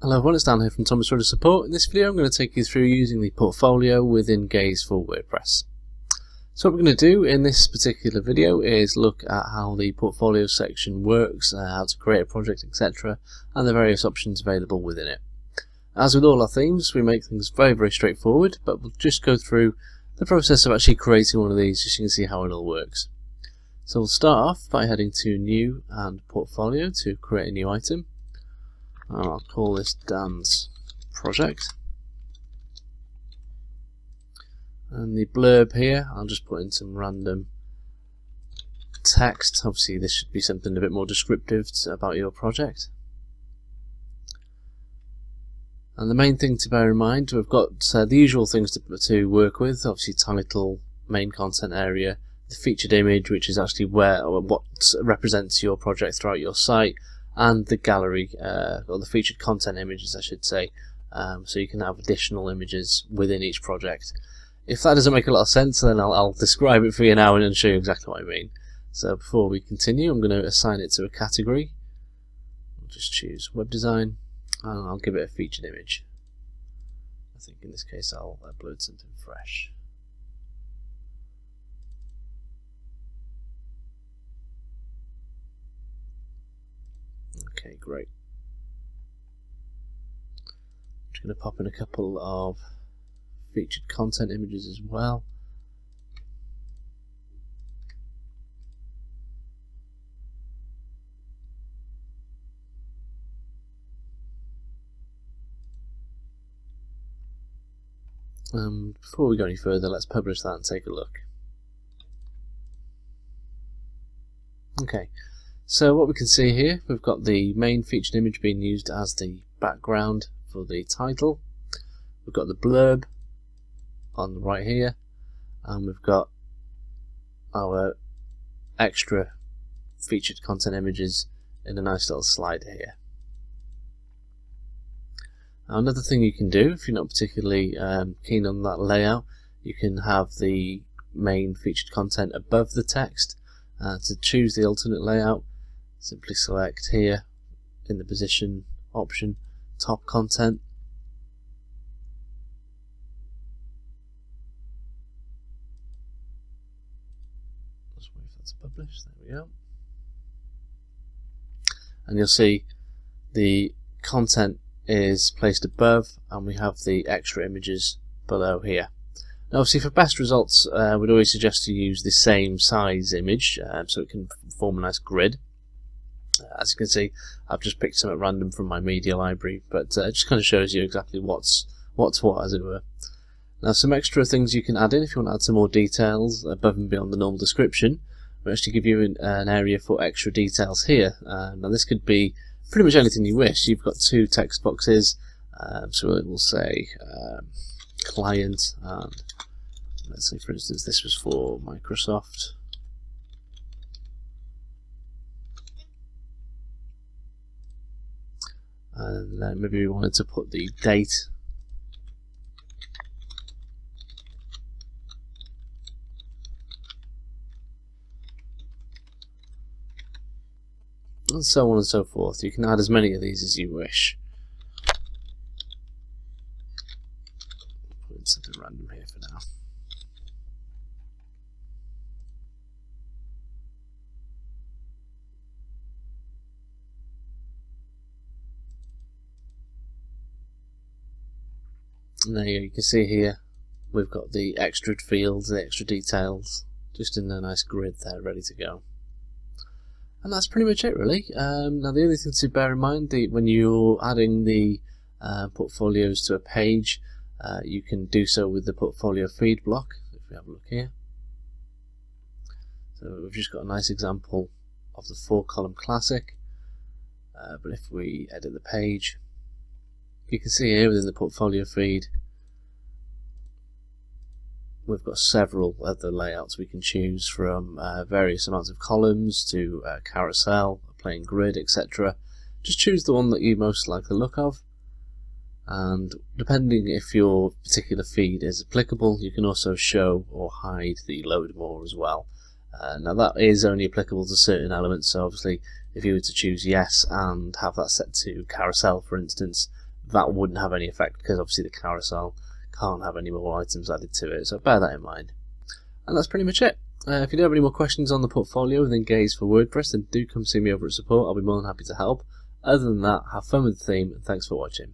Hello everyone, it's Dan here from Thomas Rudder Support. In this video I'm going to take you through using the portfolio within Gaze for WordPress. So what we're going to do in this particular video is look at how the portfolio section works, how to create a project, etc., and the various options available within it. As with all our themes, we make things very straightforward, but we'll just go through the process of actually creating one of these just so you can see how it all works. So we'll start off by heading to New and Portfolio to create a new item. I'll call this Dan's project, and the blurb here I'll just put in some random text. Obviously this should be something a bit more descriptive about your project. And the main thing to bear in mind, we've got the usual things to work with. Obviously title, main content area, the featured image, which is actually what represents your project throughout your site, and the gallery, or the featured content images I should say, so you can have additional images within each project. If that doesn't make a lot of sense, then I'll describe it for you now and show you exactly what I mean. So before we continue, I'm going to assign it to a category. I'll just choose web design and I'll give it a featured image. I think in this case I'll upload something fresh. Okay, great. I'm just going to pop in a couple of featured content images as well. Before we go any further, let's publish that and take a look. Okay. So what we can see here, we've got the main featured image being used as the background for the title. We've got the blurb on the right here, and we've got our extra featured content images in a nice little slider here. Now, another thing you can do, if you're not particularly keen on that layout, you can have the main featured content above the text. To choose the alternate layout, simply select here in the position option, top content. Let's wait for that to publish. There we go. And you'll see the content is placed above, and we have the extra images below here. Now, obviously, for best results, we'd always suggest to use the same size image so it can form a nice grid. As you can see, I've just picked some at random from my media library, but it just kind of shows you exactly what's what, as it were. Now, some extra things you can add in if you want to add some more details above and beyond the normal description. We actually give you an area for extra details here. Now, this could be pretty much anything you wish. You've got two text boxes, so it will say client, and let's say, for instance, this was for Microsoft. And maybe we wanted to put the date. And so on and so forth. You can add as many of these as you wish. Put in something random here for now. And there you can see here we've got the extra fields, the extra details, just in a nice grid there ready to go. And that's pretty much it really. Now the only thing to bear in mind, when you're adding the portfolios to a page, you can do so with the portfolio feed block. If we have a look here. So we've just got a nice example of the 4-column classic, but if we edit the page, you can see here within the portfolio feed we've got several other layouts we can choose from, various amounts of columns to carousel, a plain grid, etc. Just choose the one that you most like the look of, and depending if your particular feed is applicable, you can also show or hide the load more as well. Now that is only applicable to certain elements, so obviously if you were to choose yes and have that set to carousel for instance, that wouldn't have any effect because obviously the carousel can't have any more items added to it, so bear that in mind. And that's pretty much it. If you do have any more questions on the portfolio with Engage for WordPress, then do come see me over at support. I'll be more than happy to help. Other than that, have fun with the theme and thanks for watching.